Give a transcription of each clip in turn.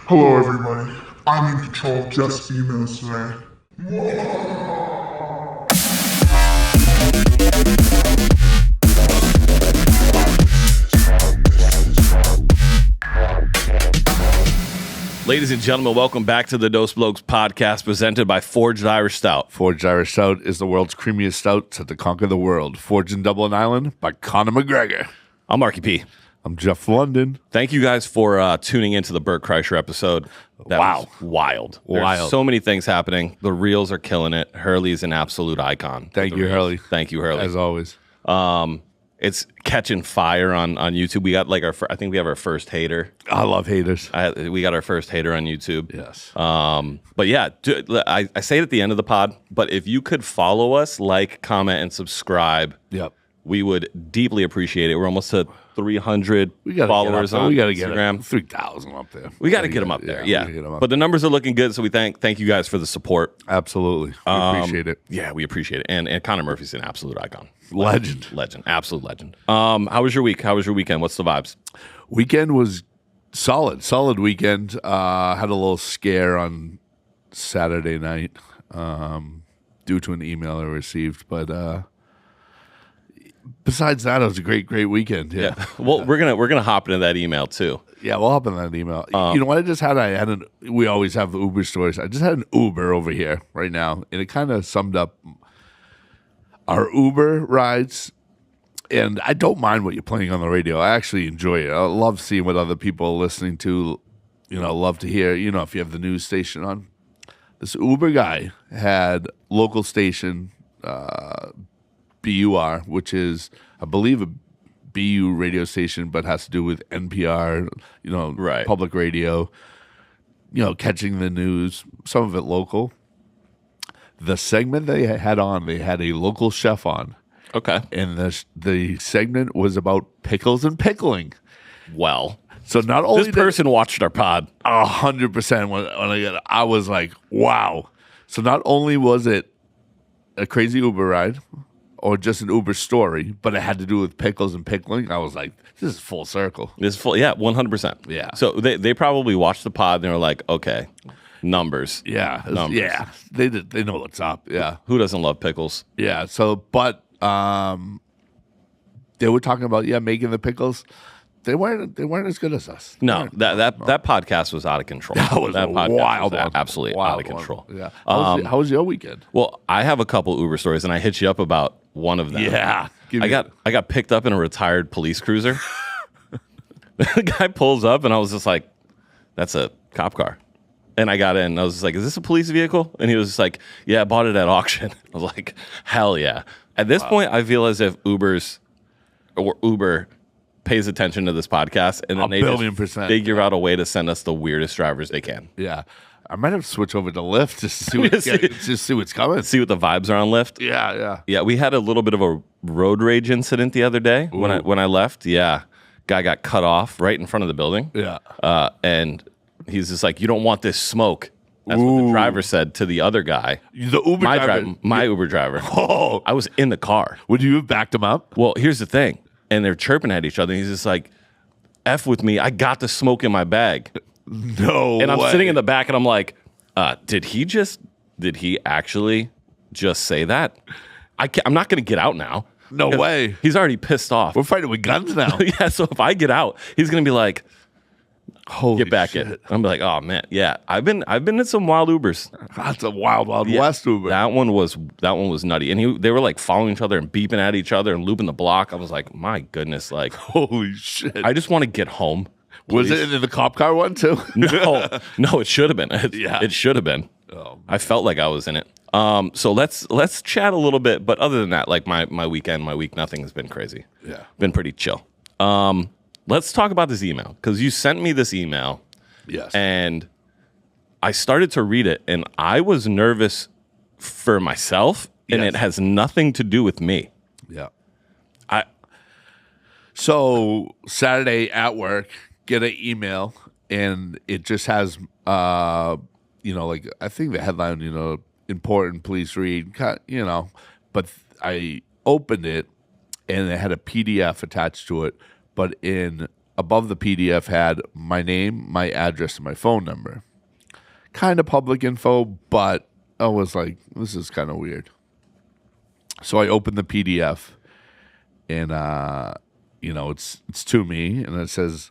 Hello, everybody. I'm in control of just females today. Ladies and gentlemen, welcome back to the Blokes podcast presented by Forged Irish Stout. Forged Irish Stout is the world's creamiest stout set to conquer the world. Forged in Dublin, Ireland by Conor McGregor. I'm Marky P. I'm Jeff London. Thank you guys for tuning into the Bert Kreischer episode. That was wild. There's so many things happening. The reels are killing it. Hurley's an absolute icon. Thank you, Hurley. Thank you, Hurley. As always. It's catching fire on YouTube. We got I think we have our first hater. I love haters. We got our first hater on YouTube. Yes. But yeah, I say it at the end of the pod, but if you could follow us, like, comment, and subscribe, we would deeply appreciate it. We're almost to 300 followers on Instagram. 3,000 up there. We got to get them up there. Yeah. But the numbers are looking good, so we thank you guys for the support. Absolutely. We appreciate it. Yeah, we appreciate it. And Conor Murphy's an absolute icon. Legend. Absolute legend. How was your week? How was your weekend? What's the vibes? Weekend was solid weekend. Had a little scare on Saturday night due to an email I received, but besides that, it was a great weekend. Yeah. Well, we're gonna hop into that email too. Yeah, we'll hop in that email. You know what I just had? We always have the Uber stories. I just had an Uber over here right now, and it kind of summed up our Uber rides. And I don't mind what you're playing on the radio. I actually enjoy it. I love seeing what other people are listening to. Love to hear. If you have the news station on. This Uber guy had local station. BUR, which is, I believe, a BU radio station, but has to do with NPR, public radio, catching the news, some of it local. The segment they had a local chef on. Okay. And the segment was about pickles and pickling. Well, so not only this person watched our pod 100% when I was like, wow. So not only was it a crazy Uber ride, or just an Uber story, but it had to do with pickles and pickling. I was like, this is full circle. This is full, yeah, 100%. Yeah. So they probably watched the pod and they were like, okay, numbers. Yeah. Numbers. Yeah. They know what's up. Yeah. Who doesn't love pickles? Yeah. So, but they were talking about, making the pickles. They weren't as good as us. No, that podcast was out of control. That was wild, absolutely out of control. Yeah. How was your weekend? Well, I have a couple Uber stories, and I hit you up about one of them. Yeah. I got picked up in a retired police cruiser. The guy pulls up, and I was just like, "That's a cop car." And I got in, and I was just like, "Is this a police vehicle?" And he was just like, "Yeah, I bought it at auction." I was like, "Hell yeah!" At this point, I feel as if Uber pays attention to this podcast, and then they just figure out a way to send us the weirdest drivers they can. Yeah. I might have to switch over to Lyft just to see what's coming. See what the vibes are on Lyft. Yeah. Yeah, we had a little bit of a road rage incident the other day when I left. Yeah. Guy got cut off right in front of the building. Yeah. And he's just like, "You don't want this smoke." That's what the driver said to the other guy. The Uber driver? My Uber driver. Oh. I was in the car. Would you have backed him up? Well, here's the thing. And they're chirping at each other. And he's just like, "F with me. I got the smoke in my bag." No And I'm way. sitting in the back, and I'm like, did he actually just say that? I'm not going to get out now. No way. He's already pissed off. We're fighting with guns now. Yeah, so if I get out, he's going to be like, "Holy get back shit." in. I'm like, "Oh man, yeah. I've been in some wild Ubers." That's a wild west Uber. That one was nutty. And they were like following each other and beeping at each other and looping the block. I was like, my goodness, like, holy shit. I just want to get home. Please. Was it in the cop car one too? No, it should have been. It should have been. Oh, I felt like I was in it. So let's chat a little bit. But other than that, like my weekend, my week, nothing has been crazy. Yeah, been pretty chill. Let's talk about this email, because you sent me this email. Yes. And I started to read it, and I was nervous for myself, and it has nothing to do with me. Yeah. So Saturday at work, get an email, and it just has, like, I think the headline, important, please read, but I opened it, and it had a PDF attached to it, but in above the PDF had my name, my address, and my phone number. Kind of public info, but I was like, this is kind of weird. So I opened the PDF, and it's to me, and it says,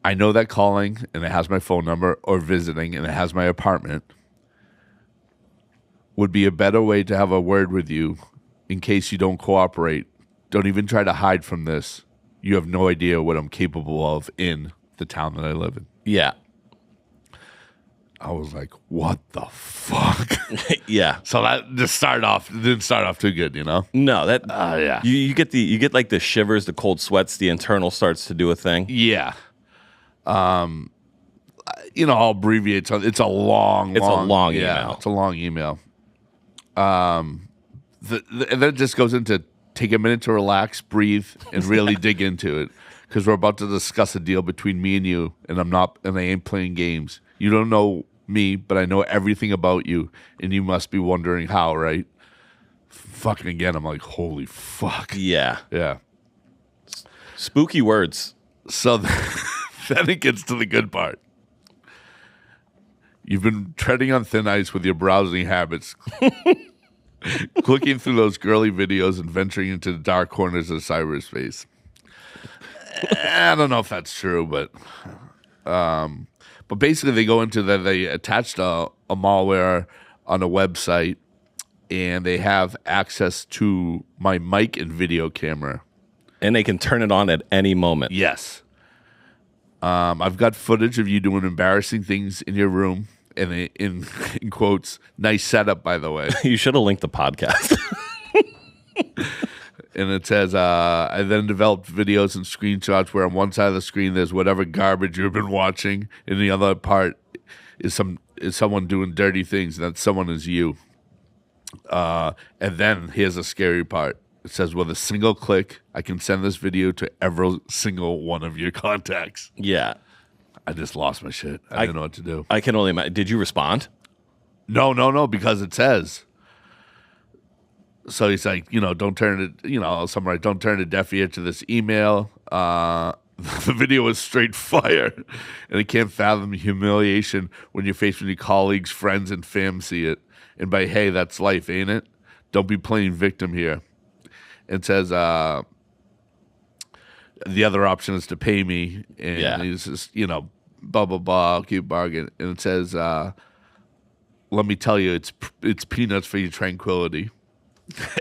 I know that calling, and it has my phone number, or visiting, and it has my apartment, would be a better way to have a word with you in case you don't cooperate. Don't even try to hide from this. You have no idea what I'm capable of in the town that I live in. Yeah. I was like, what the fuck? Yeah. So that didn't start off too good, you know? No, that Yeah. you get like the shivers, the cold sweats, the internal starts to do a thing. Yeah. I'll abbreviate. So it's a long email. It's a long email. And then it just goes into take a minute to relax, breathe, and really dig into it. Because we're about to discuss a deal between me and you, and I ain't playing games. You don't know me, but I know everything about you, and you must be wondering how, right? Fucking again, I'm like, holy fuck. Yeah. Yeah. Spooky words. So then it gets to the good part. You've been treading on thin ice with your browsing habits, clicking through those girly videos and venturing into the dark corners of cyberspace. I don't know if that's true, but basically they go into that they attached a malware on a website, and they have access to my mic and video camera. And they can turn it on at any moment. Yes. I've got footage of you doing embarrassing things in your room, and in quotes, nice setup, by the way. You should have linked the podcast. And it says, I then developed videos and screenshots where on one side of the screen there's whatever garbage you've been watching, and the other part is someone doing dirty things, and that someone is you. And then here's the scary part. It says, with a single click, I can send this video to every single one of your contacts. Yeah. I just lost my shit. I didn't know what to do. I can only imagine. Did you respond? No, because it says. So he's like, don't turn it, I'll summarize, don't turn a deaf ear to this email. The video is straight fire, and I can't fathom the humiliation when you're faced with your colleagues, friends, and fam see it. And by, hey, that's life, ain't it? Don't be playing victim here. It says the other option is to pay me, and he's just, blah, blah, blah, I'll keep bargaining. And it says, let me tell you, it's peanuts for your tranquility.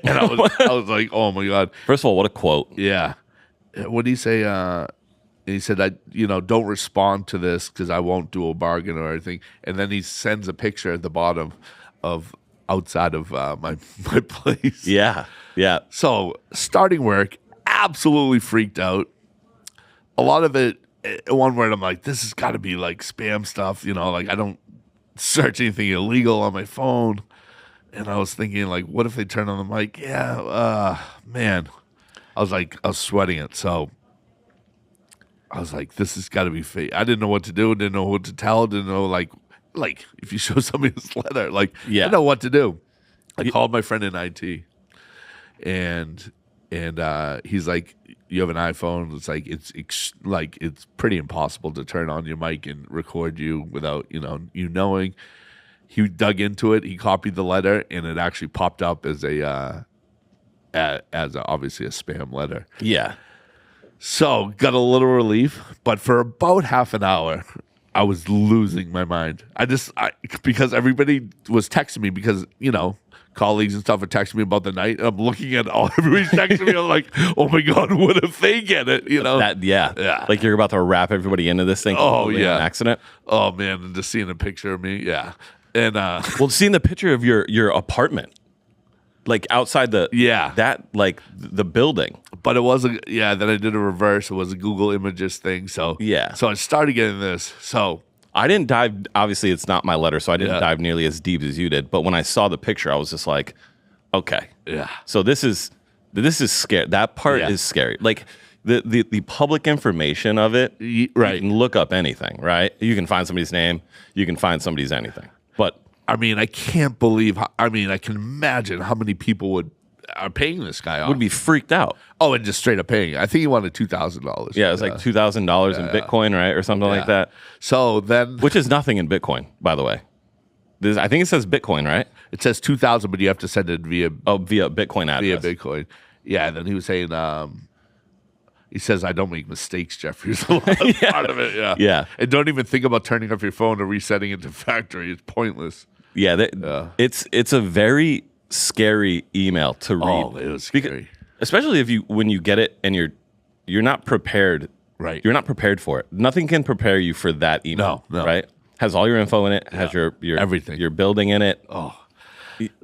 And I was like, oh my God. First of all, what a quote. Yeah. What did he say? He said, don't respond to this because I won't do a bargain or anything. And then he sends a picture at the bottom of outside of my place. Yeah. Yeah. So starting work, absolutely freaked out. A lot of it, one word, I'm like, this has got to be like spam stuff. Like I don't search anything illegal on my phone. And I was thinking, like, what if they turn on the mic? Yeah, man. I was sweating it. So I was like, this has got to be fake. I didn't know what to do. Didn't know what to tell. Didn't know, like if you show somebody this letter, I didn't know what to do. I called my friend in IT, and he's like, you have an iPhone. It's like it's pretty impossible to turn on your mic and record you without you knowing. He dug into it. He copied the letter, and it actually popped up as obviously a spam letter. Yeah. So got a little relief, but for about half an hour, I was losing my mind. Because everybody was texting me because colleagues and stuff are texting me about the night. And I'm looking at everybody's texting me. I'm like, oh my God, what if they get it? Yeah. Like you're about to wrap everybody into this thing. Oh yeah, an accident. Oh man, and just seeing a picture of me, yeah. And seeing the picture of your apartment, like outside the the building. But it wasn't. Yeah. Then I did a reverse. It was a Google Images thing. So yeah. So I started getting this. So I didn't dive. Obviously, it's not my letter, so I didn't dive nearly as deep as you did. But when I saw the picture, I was just like, okay, yeah. So this is scary. That part is scary. Like the public information of it. Right. You can look up anything. Right. You can find somebody's name. You can find somebody's anything. But I mean, I can't believe. I can imagine how many people would are paying this guy off. Would be freaked out. Oh, and just straight up paying. I think he wanted $2,000. Yeah, it was like $2,000 in Bitcoin, right, or something like that. So then, which is nothing in Bitcoin, by the way. I think it says Bitcoin, right? It says 2,000, but you have to send it via Bitcoin address. Via Bitcoin. Yeah, and then he was saying, he says, "I don't make mistakes, Jeffrey." Is a lot part of it. Yeah, yeah. And don't even think about turning off your phone or resetting it to factory. It's pointless. Yeah, it's a very scary email to read. Oh, it was scary. Especially when you get it and you're not prepared. Right. You're not prepared for it. Nothing can prepare you for that email. No. Right. Has all your info in it. Has your everything. Your building in it. Oh.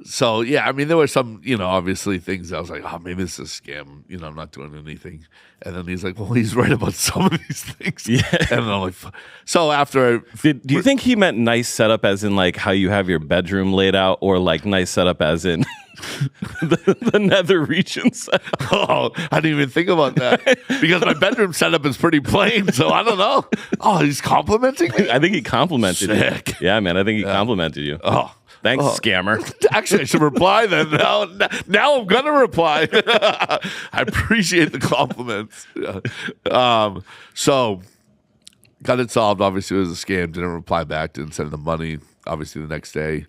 So yeah, I mean, there were some, obviously things I was like, oh, maybe this is a scam. I'm not doing anything. And then he's like, well, he's right about some of these things. Yeah. And I'm like, so after, do you think he meant nice setup as in like how you have your bedroom laid out, or like nice setup as in the nether regions? Oh, I didn't even think about that because my bedroom setup is pretty plain. So I don't know. Oh, he's complimenting me. I think he complimented you. Yeah, man. I think he complimented you. Oh. Thanks, scammer. Actually, I should reply then. Now I'm gonna reply. I appreciate the compliments. So got it solved. Obviously, it was a scam. Didn't reply back. Didn't send the money. Obviously, the next day.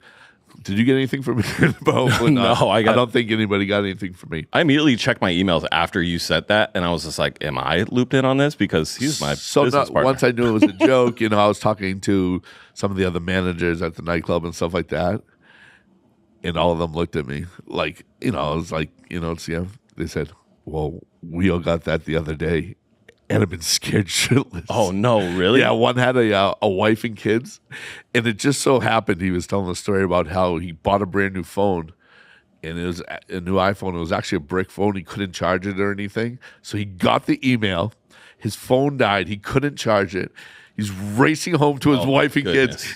Did you get anything from me? No, I don't think anybody got anything from me. I immediately checked my emails after you said that, and I was just like, "Am I looped in on this?" Because he's my business partner. Once I knew it was a joke, I was talking to some of the other managers at the nightclub and stuff like that, and all of them looked at me like, I was like, they said, "Well, we all got that the other day." And I've been scared shitless. Oh, no, really? Yeah, one had a wife and kids. And it just so happened he was telling a story about how he bought a brand new phone. And it was a new iPhone. It was actually a brick phone. He couldn't charge it or anything. So he got the email. His phone died. He couldn't charge it. He's racing home to his wife and kids.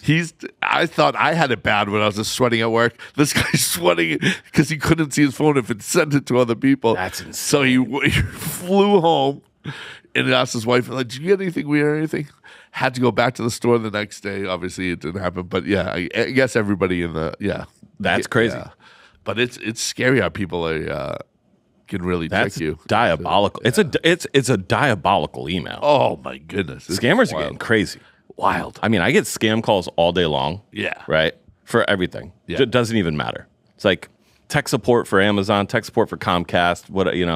I thought I had it bad when I was just sweating at work. This guy's sweating because he couldn't see his phone if it sent it to other people. That's insane. So he flew home. And he asked his wife, like, "Did you get anything weird or anything?" Had to go back to the store the next day. Obviously, it didn't happen. But yeah, I guess everybody in the that's crazy. Yeah. But it's scary how people can really trick you. Diabolical. Yeah. It's a diabolical email. Oh my goodness, scammers are getting crazy. Wild. I mean, I get scam calls all day long. Yeah. Right. For everything. Yeah. It doesn't even matter. It's like tech support for Amazon, tech support for Comcast.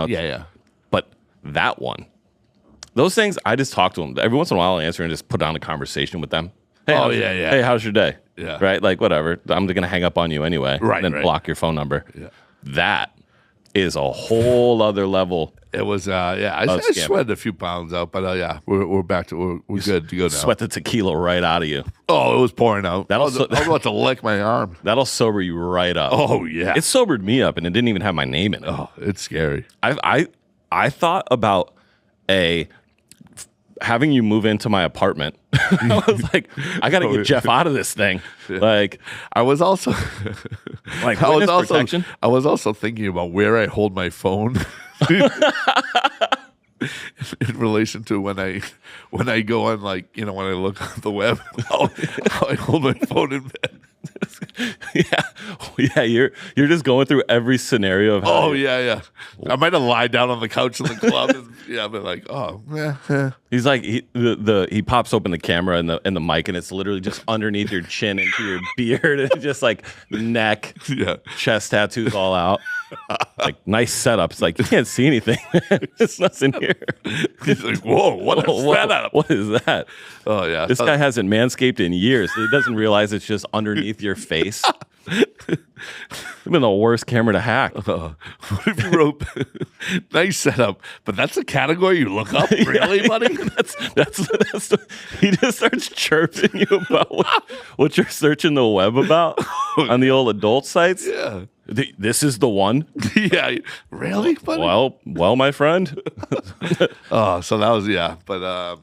Yeah. But that one. Those things, I just talk to them. Every once in a while, I answer and just put on a conversation with them. Hey, Hey, how's your day? Yeah. Right? Like, whatever. I'm going to hang up on you anyway. Right. And then block your phone number. Yeah. That is a whole other level. It was, I sweated a few pounds out, but we're back to, we're good to go now. Sweat the tequila right out of you. Oh, it was pouring out. I was That'll about to lick my arm. That'll sober you right up. Oh, yeah. It sobered me up, and it didn't even have my name in it. Oh, it's scary. I thought about having you move into my apartment. I was like, I got to get Jeff out of this thing. Yeah. Like, I was also like protection. I was also thinking about where I hold my phone in relation to when I go on, like, when I look on the web, how I hold my phone in bed. Yeah. You're just going through every scenario of how I might have lied down on the couch in the club. And, but like, oh, yeah. He's like he pops open the camera and the mic, and it's literally just underneath your chin into your beard, and just like neck, chest tattoos all out. Like, nice setup. It's like, you can't see anything. There's nothing here. He's like, whoa, what is that? What is that? Oh yeah, this guy hasn't manscaped in years. He doesn't realize it's just underneath your face. It's been the worst camera to hack. What if you wrote nice setup, but that's a category you look up, really, buddy? That's he just starts chirping you about what you're searching the web about on the old adult sites. Yeah. This is the one. Yeah, really, buddy? Well, my friend. So that was but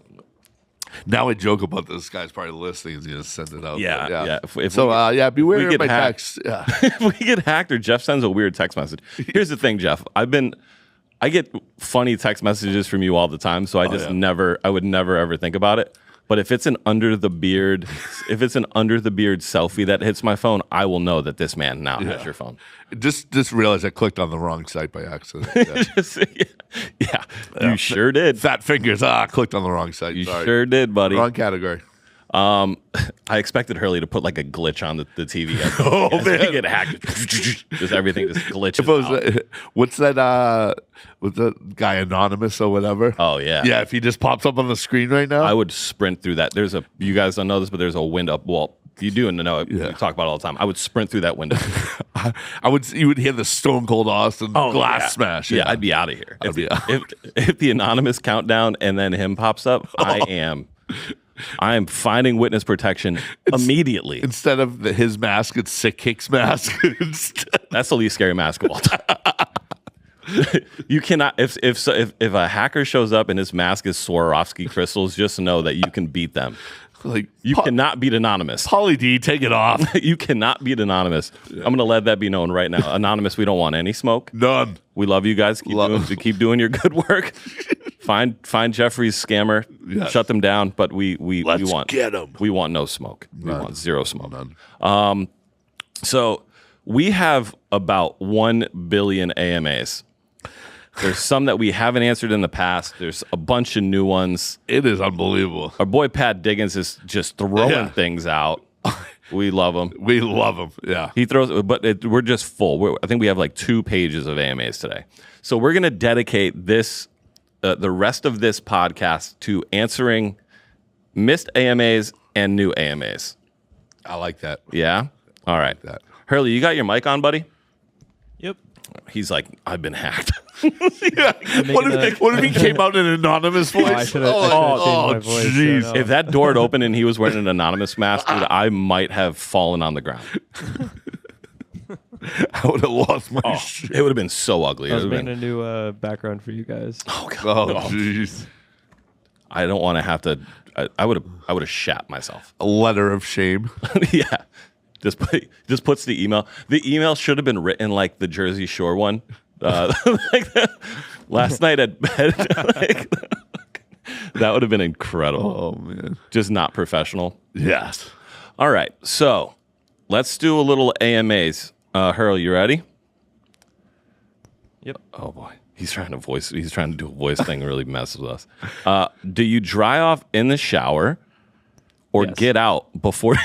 now I joke about this guy's probably listening. He's gonna send it out. Yeah. Beware of my text. Yeah. If we get hacked or Jeff sends a weird text message. Here's the thing, Jeff. I get funny text messages from you all the time, so I would never ever think about it. But if it's an under the beard selfie that hits my phone, I will know that this man now has your phone. Just realized I clicked on the wrong site by accident. Yeah. You sure did. Fat fingers. Clicked on the wrong site. You Sorry. sure did, buddy. Wrong category. I expected Hurley to put like a glitch on the TV. Man. Get hacked. Just everything just glitches out. What's that? What's that guy Anonymous or whatever? Oh yeah. Yeah. If he just pops up on the screen right now, I would sprint through that. You guys don't know this, but there's a window. Well, you do know it. Yeah. We talk about it all the time. I would sprint through that window. You would hear the Stone Cold Austin glass smash. Yeah, I'd be out of here. If the Anonymous countdown and then him pops up, I am finding witness protection immediately. Instead of his mask, it's Sick Kick's mask. That's the least scary mask of all time. You cannot if a hacker shows up and his mask is Swarovski crystals, just know that you can beat them. Like you cannot beat Anonymous. Pauly D, take it off. You cannot beat Anonymous. I'm going to let that be known right now. Anonymous, we don't want any smoke. None. We love you guys. Keep doing your good work. Find Jeffrey's scammer. Yes. Shut them down. But we want get 'em. We want no smoke. We want zero smoke. None. So we have about 1 billion AMAs. There's some that we haven't answered in the past. There's a bunch of new ones. It is unbelievable. Our boy Pat Diggins is just throwing things out. We love him. We love him. Yeah. He throws, but we're just full. I think we have like 2 pages of AMAs today. So we're going to dedicate this, the rest of this podcast to answering missed AMAs and new AMAs. I like that. Yeah? All right. Hurley, you got your mic on, buddy? Yep. He's like, I've been hacked. Yeah. What if he came out in an anonymous voice? I should have changed my voice. Jeez. If that door had opened and he was wearing an Anonymous mask, dude, I might have fallen on the ground. I would have lost my shit. It would have been so ugly. I was making a new background for you guys. Oh, God. Oh, jeez. I don't want to have to. I would have shat myself. A letter of shame. Yeah. Just puts the email. The email should have been written like the Jersey Shore one. Last night at bed. That would have been incredible. Oh, man. Just not professional. Yes. All right. So let's do a little AMAs. Hurl, you ready? Yep. Oh, boy. He's trying to do a voice thing and really messes with us. Do you dry off in the shower or Yes. get out before?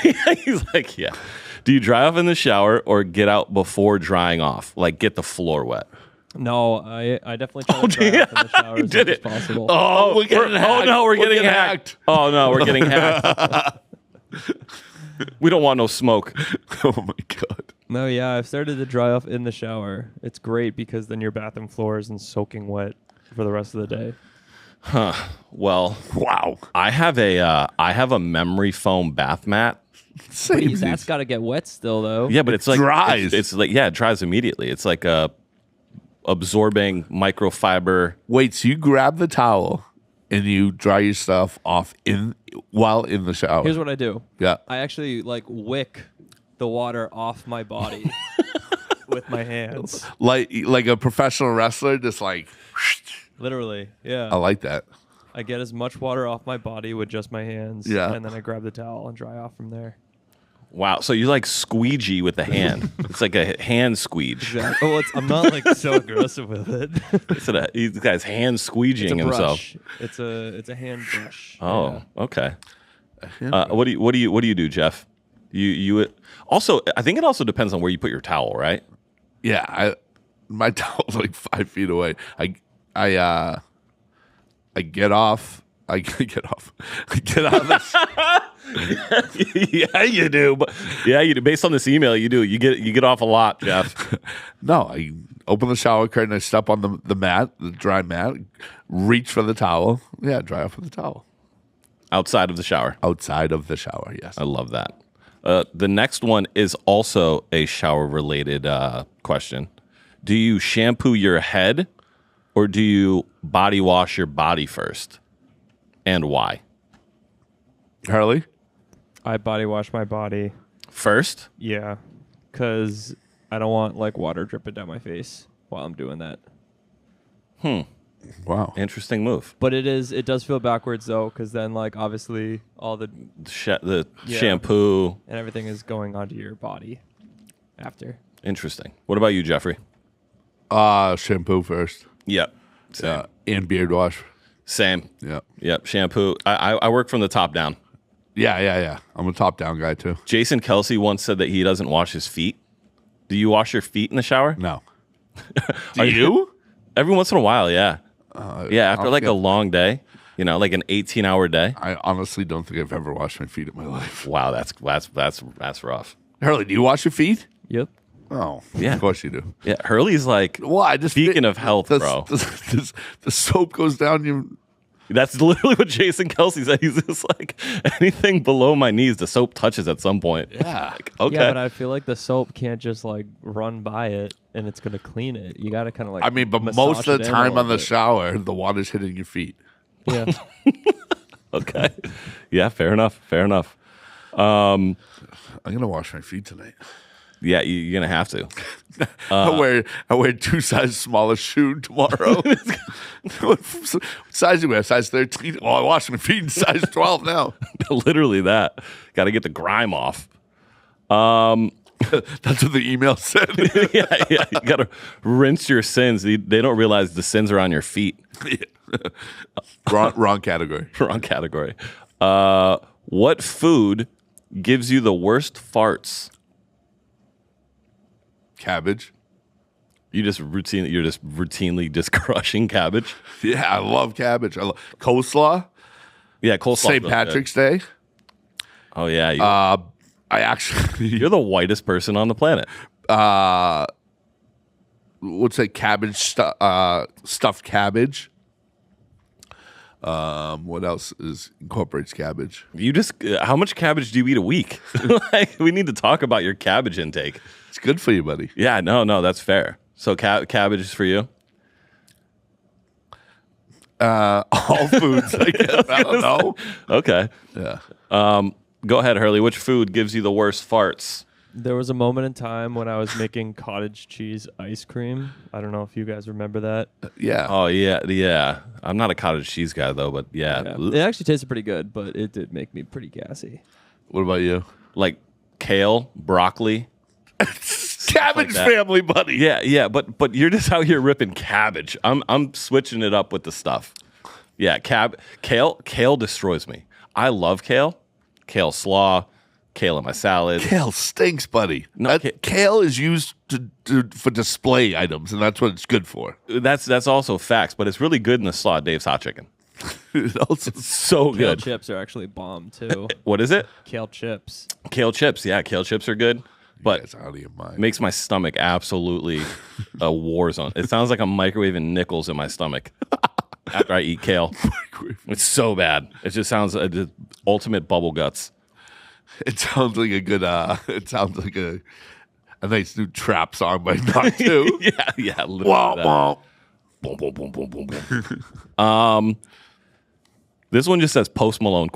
He's like, yeah. Do you dry off in the shower or get out before drying off? Like get the floor wet? No, I definitely try to dry off in the shower as much as possible. Oh, we're getting hacked. Oh, no, we're getting hacked. Oh, no, we're getting hacked. We don't want no smoke. Oh, my God. No, yeah, I've started to dry off in the shower. It's great because then your bathroom floor isn't soaking wet for the rest of the day. Well, Wow. I have a memory foam bath mat. That's got to get wet still, though. Yeah, but it's like dries. It's like it dries immediately. It's like absorbing microfiber. Wait, so you grab the towel and you dry your stuff off while in the shower? Here's what I do. Yeah. I actually wick the water off my body with my hands. Like a professional wrestler, just like, Literally, yeah. I like that. I get as much water off my body with just my hands. Yeah. And then I grab the towel and dry off from there. Wow. So you like squeegee with the hand. It's like a hand squeege. Exactly. Well, I'm not so aggressive with it. This guy's hand squeegeeing himself. It's a hand brush. Oh, Yeah. okay. What do you do, Jeff? You also, I think it also depends on where you put your towel, right? Yeah, my towel's like 5 feet away. I get off. I get off. I get out of the Yeah, you do. But yeah, you do. Based on this email, you do. You get off a lot, Jeff. No, I open the shower curtain. I step on the mat, the dry mat, reach for the towel. Yeah, dry off with the towel. Outside of the shower. Outside of the shower, yes. I love that. The next one is also a shower-related question. Do you shampoo your head or do you body wash your body first? And why? Harley? I body wash my body. First? Yeah. Because I don't want water dripping down my face while I'm doing that. Wow. Interesting move. But it does feel backwards though, because then like obviously all the The Yeah. shampoo. and everything is going onto your body after. Interesting. What about you, Jeffrey? Shampoo first. Yep. Same. And beard wash. Same. Yeah. Yep. Shampoo. I work from the top down. Yeah. I'm a top-down guy, too. Jason Kelsey once said that he doesn't wash his feet. Do you wash your feet in the shower? No. Are Do you? Every once in a while, yeah. After like a long day, like an 18-hour day. I honestly don't think I've ever washed my feet in my life. Wow, that's rough. Hurley, do you wash your feet? Yep. Oh, Yeah. Of course you do. Yeah, Hurley's like Well, I just beacon of health, bro. The soap goes down your. That's literally what Jason Kelsey said. He's just like, anything below my knees, the soap touches at some point. Yeah. Like, okay. Yeah, but I feel like the soap can't just like run by it and it's gonna clean it. You got to kind of like. I mean, but massage most of it the in a time little on the bit. shower, the water's hitting your feet. Yeah. Okay. Yeah, fair enough. I'm gonna wash my feet tonight. Yeah, you're going to have to. I wear 2 sizes smaller shoe tomorrow. What size you wear? Size 13? Oh, I wash my feet in size 12 now. Literally that. Got to get the grime off. That's what the email said. yeah. You got to rinse your sins. They don't realize the sins are on your feet. Wrong category. Wrong category. What food gives you the worst farts? Cabbage. You're just routinely just crushing cabbage. Yeah, I love cabbage. I love coleslaw. Yeah, coleslaw. St. Patrick's Day. Oh yeah, I actually. you're the whitest person on the planet. What's that? Cabbage stuffed cabbage. What else incorporates cabbage? You just how much cabbage do you eat a week? Like, we need to talk about your cabbage intake. It's good for you, buddy. Yeah, no, that's fair. So cabbage is for you. All foods, I guess. I don't know. Okay. Yeah. Go ahead, Hurley. Which food gives you the worst farts? There was a moment in time when I was making cottage cheese ice cream. I don't know if you guys remember that. Yeah. Oh yeah. I'm not a cottage cheese guy though, but yeah. Yeah. It actually tasted pretty good, but it did make me pretty gassy. What about you? Like kale, broccoli. Cabbage that. family, buddy. Yeah, but you're just out here ripping cabbage. I'm switching it up with the stuff. Yeah, kale destroys me. I love kale. Kale slaw, kale in my salad. Kale stinks, buddy. No, kale is used for display items, and that's what it's good for. That's also facts, but it's really good in the slaw, Dave's Hot Chicken. It also, So Kale good. chips are actually bomb too. What is it? Kale chips. Kale chips. Yeah, kale chips are good, but it's out of your mind. makes my stomach absolutely a war zone. It sounds like I'm microwaving nickels in my stomach after I eat kale. It's so bad. It just sounds the ultimate bubble guts. It sounds like a good. It sounds like a nice new trap song by Knock Two. Yeah. Literally Wah, that. wah. Boom, boom, boom, boom, boom, boom. This one just says Post Malone ?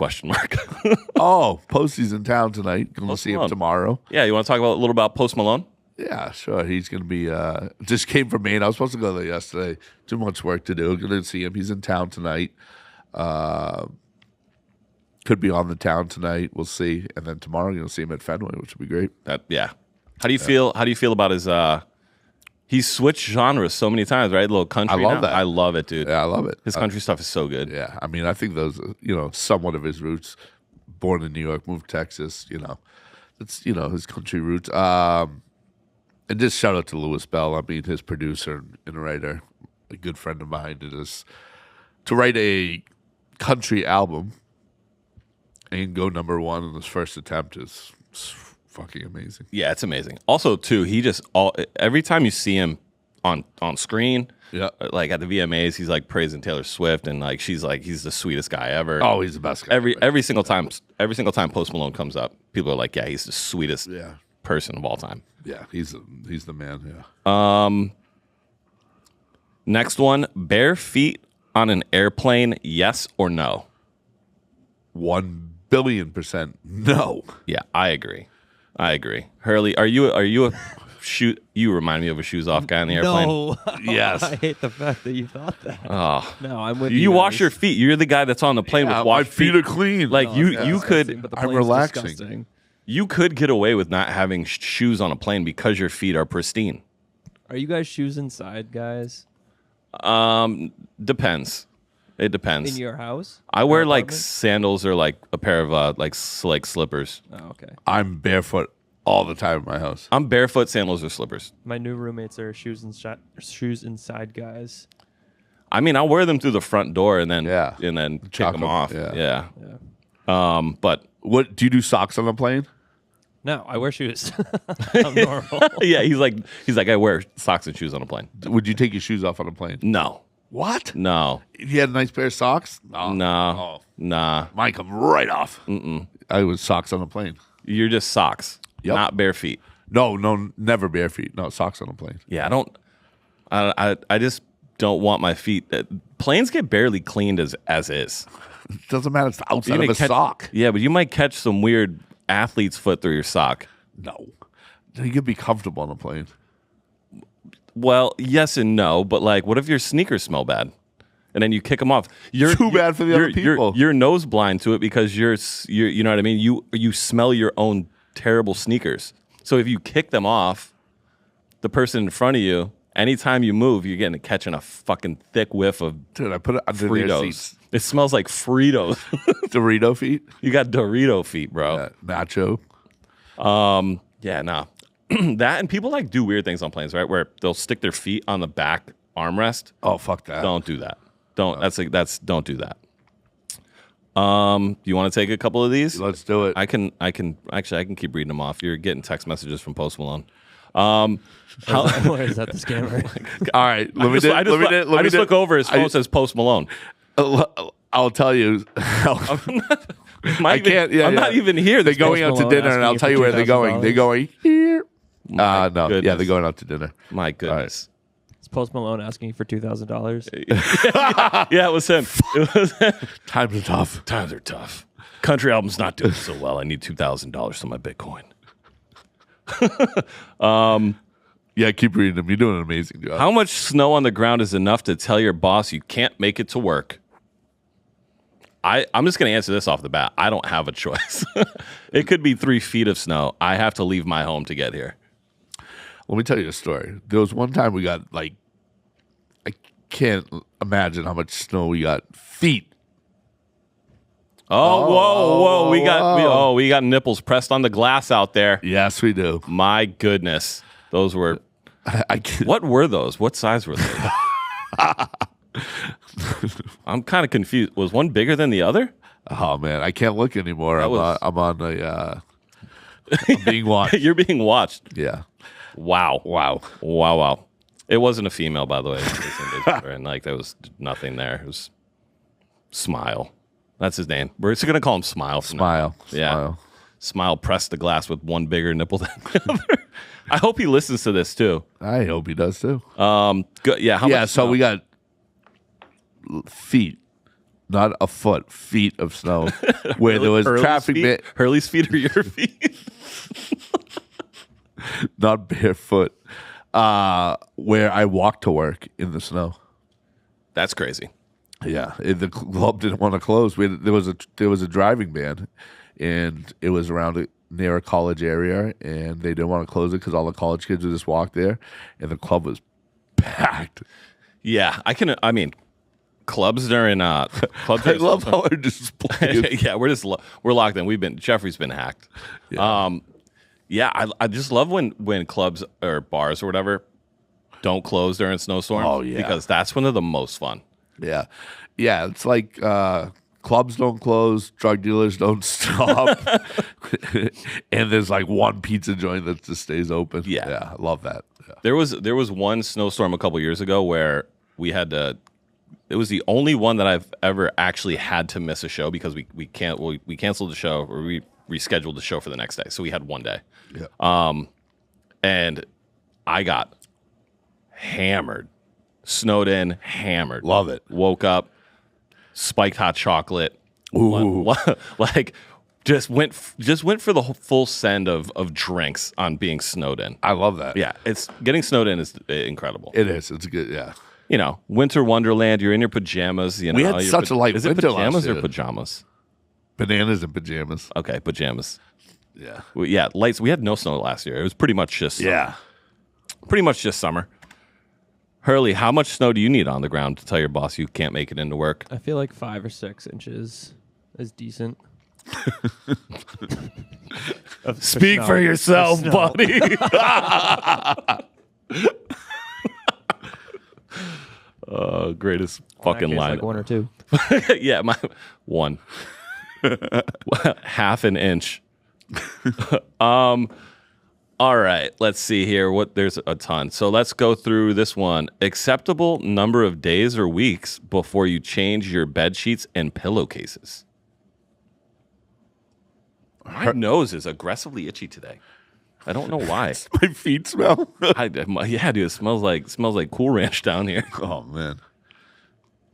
Oh, Posty's in town tonight. Going to Post see him Malone. tomorrow. Yeah, you want to talk about a little about Post Malone? Yeah, sure. He's going to be. Just came from Maine. I was supposed to go there yesterday. Too much work to do. Going to see him. He's in town tonight. Could be on the town tonight. We'll see. And then tomorrow, you'll see him at Fenway, which would be great. Yeah. How do you feel? How do you feel about his? He's switched genres so many times, right? A little country. I love now. that. I love it, dude. Yeah, I love it. His country stuff is so good. Yeah, I mean, I think those, somewhat of his roots. Born in New York, moved to Texas. That's his country roots. And just shout out to Louis Bell. I mean, his producer and writer, a good friend of mine. It is to write a country album and go number one in his first attempt is fucking amazing. Yeah, it's amazing. Also, too, he just every time you see him on screen, Yeah. like at the VMAs, he's like praising Taylor Swift, and like she's like he's the sweetest guy ever. Oh, he's the best guy. every single time Post Malone comes up, people are like, yeah, he's the sweetest Yeah. person of all time. Yeah, he's the man. Yeah. Next one, bare feet on an airplane, yes or no? 1,000,000,000% no. Yeah, I agree. Hurley, are you a shoe. You remind me of a shoes off guy on the airplane. No. Yes. I hate the fact that you thought that. Oh, No, I'm with you. you wash guys. your feet. You're the guy that's on the plane Yeah, with my washed feet are clean. Like No, you, it's you disgusting, could, but the I'm plane's relaxing. disgusting. you could get away with not having shoes on a plane because your feet are pristine. Are you guys shoes inside, guys? Depends. It depends. In your house? I wear Your like apartment? sandals or like a pair of like slippers. Oh, okay. I'm barefoot all the time in my house. I'm barefoot, sandals or slippers. My new roommates are shoes inside guys. I mean, I'll wear them through the front door and then Yeah. kick Chuck them 'em, off. yeah. Yeah. But What do you do? Socks on the plane? No, I wear shoes. I'm normal. yeah, he's like I wear socks and shoes on a plane. Would you take your shoes off on a plane? No, What? no, If you had a nice pair of socks? Oh, no, nah. Mine come right off. I was socks on the plane. You're just socks, Yep. not bare feet. No, never bare feet. No, socks on the plane. Yeah, I just don't want my feet. Planes get barely cleaned as is. It doesn't matter. It's the outside may of a sock. Yeah, but you might catch some weird athlete's foot through your sock. No. You could be comfortable on a plane. Well, yes and no, but like, what if your sneakers smell bad, and then you kick them off? You're Too bad for the other people. You're nose blind to it because you're you know what I mean. You smell your own terrible sneakers. So if you kick them off, the person in front of you, anytime you move, you're getting catching a fucking thick whiff of Dude, I put it under their Fritos. seats. It smells like Fritos. Dorito feet? You got Dorito feet, bro. Nacho. Yeah, nah. That and people like do weird things on planes, right? Where they'll stick their feet on the back armrest. Oh, fuck that. Don't do that. Don't. Don't do that. You want to take a couple of these? Let's do it. I can keep reading them off. You're getting text messages from Post Malone. How, Or is that the scammer? All right. I just look over. His phone says Post Malone. I'll tell you. I can't. Yeah, I'm not even here. They're This going out Post to Malone dinner, and asking I'll you tell for you where they're going. $2,000. They're going here. No, yeah, goodness. they're going out to dinner. My goodness. Is Post Malone asking you for $2,000? Yeah, it was him. It was him. Times are tough. Times are tough. Country album's not doing so well. I need $2,000 on my Bitcoin. Yeah, keep reading them. You're doing an amazing job. How much snow on the ground is enough to tell your boss you can't make it to work? I'm just going to answer this off the bat. I don't have a choice. It could be 3 feet of snow. I have to leave my home to get here. Let me tell you a story. There was one time we got I can't imagine how much snow we got. Feet. Oh, whoa. We got nipples pressed on the glass out there. Yes, we do. My goodness. Those were, I can't. what were those? What size were they? I'm kind of confused. Was one bigger than the other? Oh man, I can't look anymore. I'm on a. I'm being watched. You're being watched. Yeah. Wow. It wasn't a female, by the way. And like there was nothing there. It was Smile. That's his name. We're just gonna call him Smile. from now on. Smile. Yeah. Smile. Smile pressed the glass with one bigger nipple than the other. I hope he listens to this too. I hope he does too. Good. Yeah. How Yeah. much So snow? we got feet, not a foot. Feet of snow, where there was Hurley's traffic. feet? Hurley's feet or your feet? Not barefoot. Where I walked to work in the snow. That's crazy. Yeah, the club didn't want to close. There was a driving ban, and it was around near a college area, and they didn't want to close it because all the college kids would just walk there, and the club was packed. Yeah, I mean, clubs during clubs. I love how our display is. Yeah, we're locked in. Jeffrey's been hacked. Yeah. I just love when clubs or bars or whatever don't close during snowstorms. Oh, yeah. Because that's when they're the most fun. Yeah, it's like clubs don't close, drug dealers don't stop, and there's like one pizza joint that just stays open. Yeah. I love that. Yeah. There was one snowstorm a couple years ago where we had to. It was the only one that I've ever actually had to miss a show because we canceled the show or we rescheduled the show for the next day, so we had one day. Yeah. And I got hammered, snowed in, hammered. Love it. Woke up, spiked hot chocolate. Ooh. Like just went for the full send of drinks on being snowed in. I love that. Yeah, it's getting snowed in is incredible. It is. It's good. Yeah. You know, winter wonderland. You're in your pajamas. You know, We had such a light Is it winter pajamas last or year. pajamas? Bananas and pajamas. Okay, pajamas. Yeah. Yeah, lights. We had no snow last year. It was pretty much just pretty much just summer. Hurley, how much snow do you need on the ground to tell your boss you can't make it into work? I feel like 5 or 6 inches is decent. Speak for yourself, buddy. Greatest fucking line. Like 1 or 2. Yeah, my one. Half an inch. All right, let's see here. There's a ton. So let's go through this one. Acceptable number of days or weeks before you change your bed sheets and pillowcases. My nose is aggressively itchy today. I don't know why. My feet smell. Yeah, dude, it smells like Cool Ranch down here. Oh man.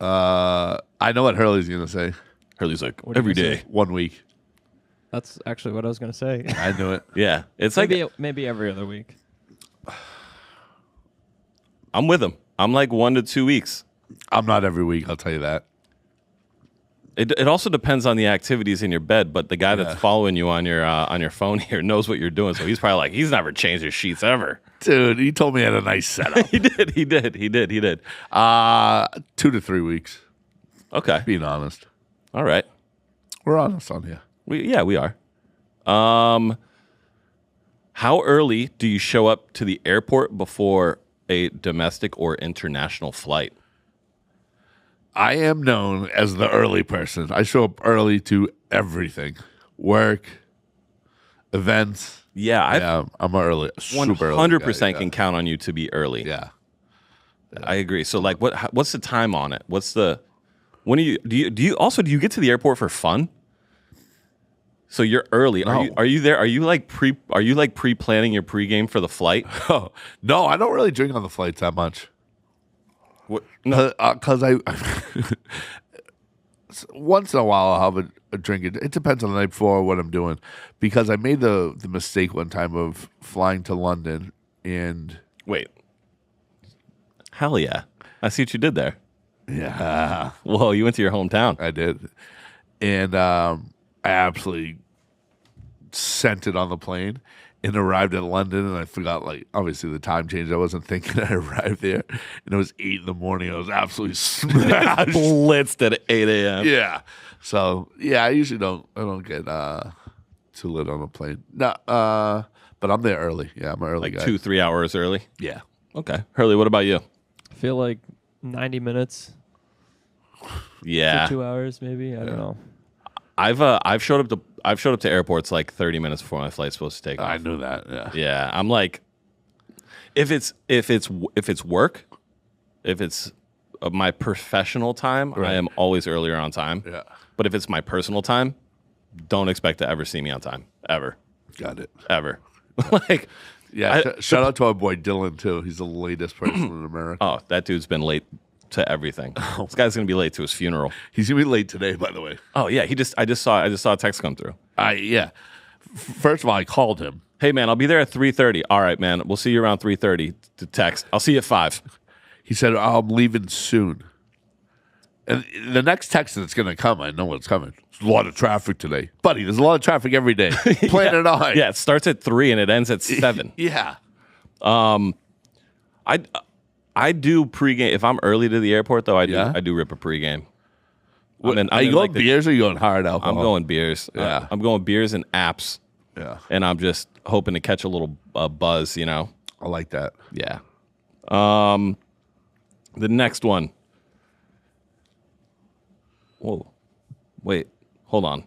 I know what Hurley's gonna say. Hurley's like What are you every gonna day. say? 1 week. That's actually what I was going to say. I knew it. Yeah, it's like maybe every other week. I'm with him. I'm like 1 to 2 weeks. I'm not every week. I'll tell you that. It also depends on the activities in your bed, but the guy that's following you on your phone here knows what you're doing, so he's probably like, he's never changed his sheets ever. Dude, he told me he had a nice setup. He did. 2 to 3 weeks. Okay. Being honest. All right. We're honest on here. We are. How early do you show up to the airport before a domestic or international flight? I am known as the early person. I show up early to everything. Work, events. Yeah, I'm early. Super early 100% guy, can count on you to be early. Yeah. I agree. So like what's the time on it? When do you get to the airport for fun? So you're early. No. Are you there? Are you like pre-planning your pregame for the flight? Oh, no, I don't really drink on the flights that much. What? No. Because I once in a while I'll have a drink. It depends on the night before what I'm doing. Because I made the mistake one time of flying to London and Wait. Hell yeah. I see what you did there. yeah, Whoa, you went to your hometown. I did. And I absolutely sent it on the plane and arrived at London, and I forgot, like, obviously the time changed. I wasn't thinking I arrived there, and it was 8 in the morning. I was absolutely smashed. Blitzed at 8 a.m. Yeah. So, yeah, I usually don't get too lit on a plane. No, but I'm there early. Yeah, I'm an early Like guy. 2-3 hours early. Yeah. Okay. Hurley, what about you? I feel like 90 minutes Yeah. to 2 hours, maybe. I don't know. I've showed up to airports like 30 minutes before my flight's supposed to take off. I knew that. Yeah. Yeah, I'm like, if it's work, if it's my professional time, Right. I am always earlier on time. Yeah. But if it's my personal time, don't expect to ever see me on time, ever, Got it. ever. Like, Yeah. Shout out to our boy Dylan, too. He's the latest person in America. oh, that dude's been late to everything. This guy's gonna be late to his funeral. He's going to be late today, by the way. Oh yeah, I just saw a text come through. Yeah. First of all, I called him. Hey man, I'll be there at 3:30. All right, man, we'll see you around 3:30. To text, I'll see you at 5. He said, I'm leaving soon. And the next text that's going to come, I know what's coming. There's a lot of traffic today. Buddy, there's a lot of traffic every day. Plan it on. Yeah, it starts at 3 and it ends at 7. Yeah. I do pregame if I'm early to the airport though. I Yeah? do rip a pregame. Are you going beers or are you going hard alcohol? I'm going beers. Yeah. I'm going beers and apps, Yeah. and I'm just hoping to catch a little buzz. You know. I like that. Yeah. The next one. Whoa. Wait. Hold on.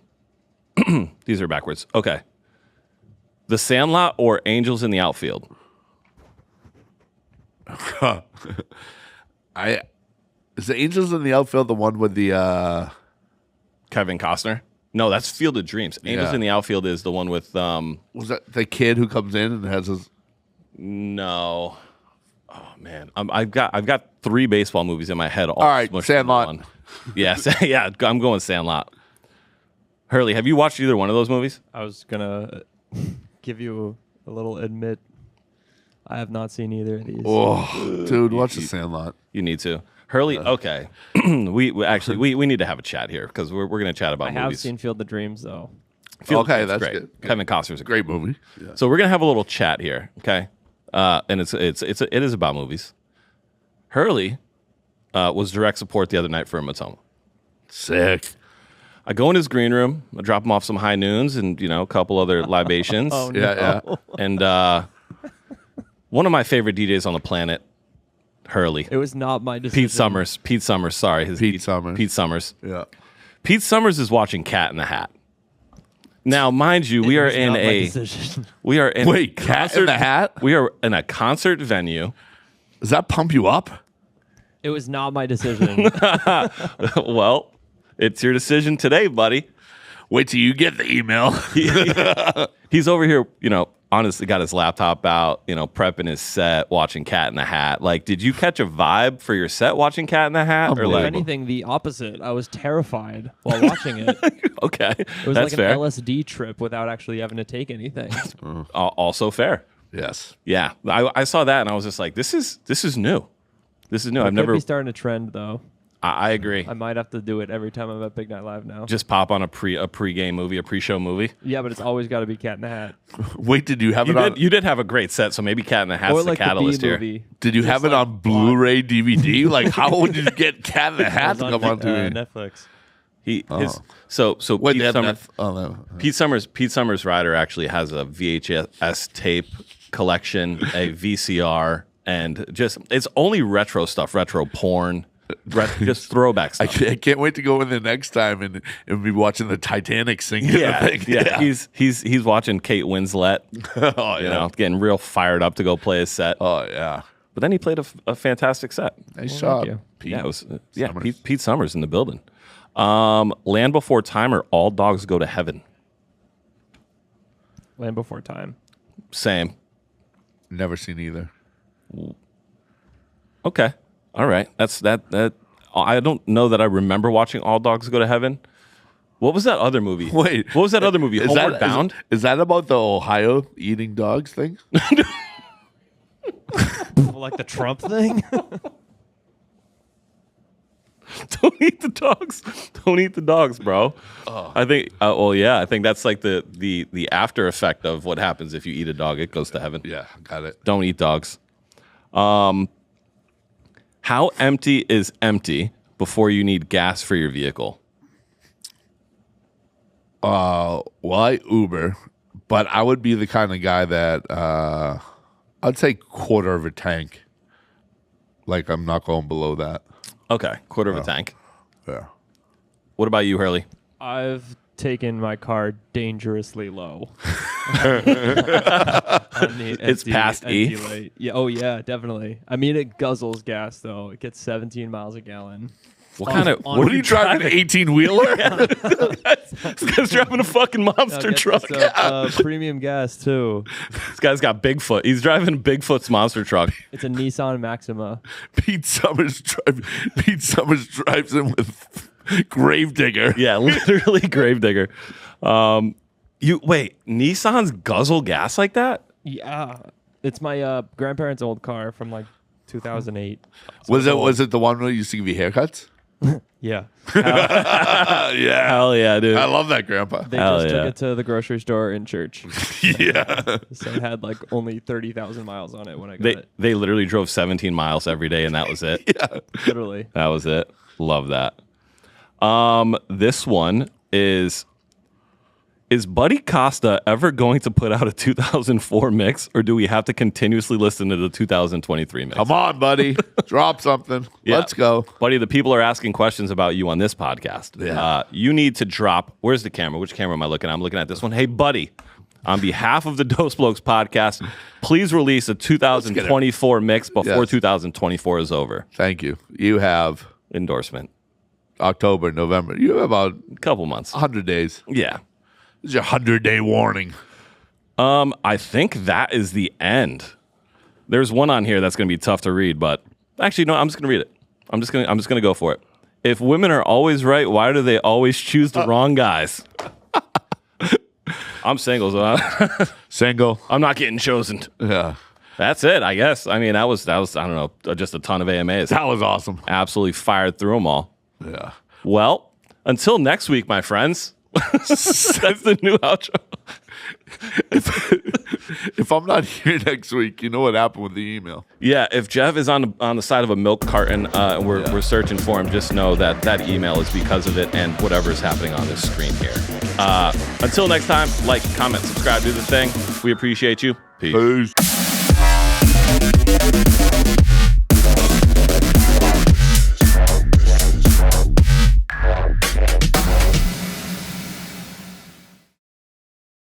These are backwards. Okay. The Sandlot or Angels in the Outfield? Is the Angels in the outfield the one with the Kevin Costner? No, that's Field of Dreams. Angels Yeah. in the Outfield is the one with was that the kid who comes in and has his no. Oh man, I've got 3 baseball movies in my head. All right, smushed into Sandlot. one. Yeah, yeah, I'm going Sandlot. Hurley, have you watched either one of those movies? I was gonna give you a little admit. I have not seen either of these. Oh, dude, watch The Sandlot. You need to. Hurley, okay. we actually we need to have a chat here because we're going to chat about I movies. have seen Field of Dreams though. Okay, Dreams that's great. good. Kevin Costner's a great. Great movie. Yeah. So we're going to have a little chat here, okay? And it is about movies. Hurley was direct support the other night for Matoma. Sick. I go in his green room, I drop him off some high noons and a couple other libations. Oh, Yeah, no. yeah. And one of my favorite DJs on the planet, Hurley. It was not my decision. Pete Summers, sorry. Pete Summers. Pete Summers. Yeah. Pete Summers is watching Cat in the Hat. Now, mind you, we It are was in not my a decision. we are in Wait, Cat in the Hat? We are in a concert venue. Does that pump you up? It was not my decision. Well, it's your decision today, buddy. Wait till you get the email. He's over here, honestly got his laptop out, prepping his set, watching Cat in the Hat. Like, did you catch a vibe for your set watching Cat in the Hat? Or If like, anything, the opposite. I was terrified while watching it. It okay, was that's like fair. an LSD trip without actually having to take anything. Also fair. Yes. Yeah, I saw that and I was just like, this is new. This is new. I've Could never. be starting a trend though. I agree. I might have to do it every time I'm at Big Night Live now. Just pop on a pre-game movie, a pre-show movie. Yeah, but it's always got to be Cat in the Hat. Wait, did you have it on? You did have a great set, so maybe Cat in the Hat's Or the like catalyst the B here. movie. Did you have it on Blu-ray DVD? Like, how would you get Cat in the It Hat was to on come on TV? Netflix. So Wait, Pete they had Summers, no. Pete Summers Rider actually has a VHS tape collection, a VCR, and just it's only retro stuff, retro porn, just throwback I stuff. can't wait to go in there next time and be watching the Titanic sing. Yeah. He's watching Kate Winslet, Oh yeah. getting real fired up to go play his set. Oh yeah. But then he played a fantastic set. Nice Well, job, thank you. Pete. Yeah, it was Summers. Pete Summers in the building. Land Before Time or All Dogs Go to Heaven. Land Before Time. Same. Never seen either. Okay. All right. That. I don't know that I remember watching All Dogs Go to Heaven. What was that other movie? Wait, What was that other movie? Is Homeward that, Bound? Is that about the Ohio eating dogs thing? Like the Trump thing? Don't eat the dogs. Don't eat the dogs, bro. Oh. I think. I think that's like the after effect of what happens if you eat a dog. It goes to heaven. Yeah, got it. Don't eat dogs. How empty is empty before you need gas for your vehicle? Well, I Uber, but I would be the kind of guy that I'd say quarter of a tank. Like I'm not going below that. Okay, quarter of a tank. Yeah. What about you, Hurley? I've taken my car dangerously low. It's past E? Light. Yeah. Oh yeah, definitely. I mean, it guzzles gas though. It gets 17 miles a gallon. What kind of? What are you driving? An 18-wheeler? This guy's driving a fucking monster Get truck. this, premium gas too. This guy's got Bigfoot. He's driving Bigfoot's monster truck. It's a Nissan Maxima. Pete Summers drives in with Gravedigger. Yeah, literally Gravedigger. Nissans guzzle gas like that? Yeah, it's my grandparents' old car from like 2008. So Was it the one where you used to give you haircuts? Yeah. Yeah. Hell yeah, dude. I love that, Grandpa. They Hell just yeah. took it to the grocery store in church. Yeah. So it had like only 30,000 miles on it when I got it. They literally drove 17 miles every day, and that was it. Literally. That was it. Love that. This one is Buddy Costa ever going to put out a 2004 mix, or do we have to continuously listen to the 2023 mix? Come on, buddy. Drop something. Yeah. Let's go. Buddy, the people are asking questions about you on this podcast. Yeah. You need to drop. Where's the camera? Which camera am I looking at? I'm looking at this one. Hey, buddy, on behalf of the Dose Blokes podcast, please release a 2024 mix before Yes. 2024 is over. Thank you. You have Endorsement. October, November. You have about A couple months. 100 days. Yeah. This is your 100-day warning. I think that is the end. There's one on here that's going to be tough to read, but actually, no, I'm just going to read it. I'm just going to go for it. If women are always right, why do they always choose the wrong guys? I'm single, so Single. I'm not getting chosen. Yeah. That's it, I guess. I mean, that was I don't know, just a ton of AMAs. That was awesome. Absolutely fired through them all. Yeah. Well, until next week, my friends. That's the new outro. If I'm not here next week, you know what happened with the email. Yeah, if Jeff is on the side of a milk carton and we're searching for him, just know that email is because of it and whatever is happening on this screen here. Until next time, like, comment, subscribe, do the thing. We appreciate you. Peace. Peace.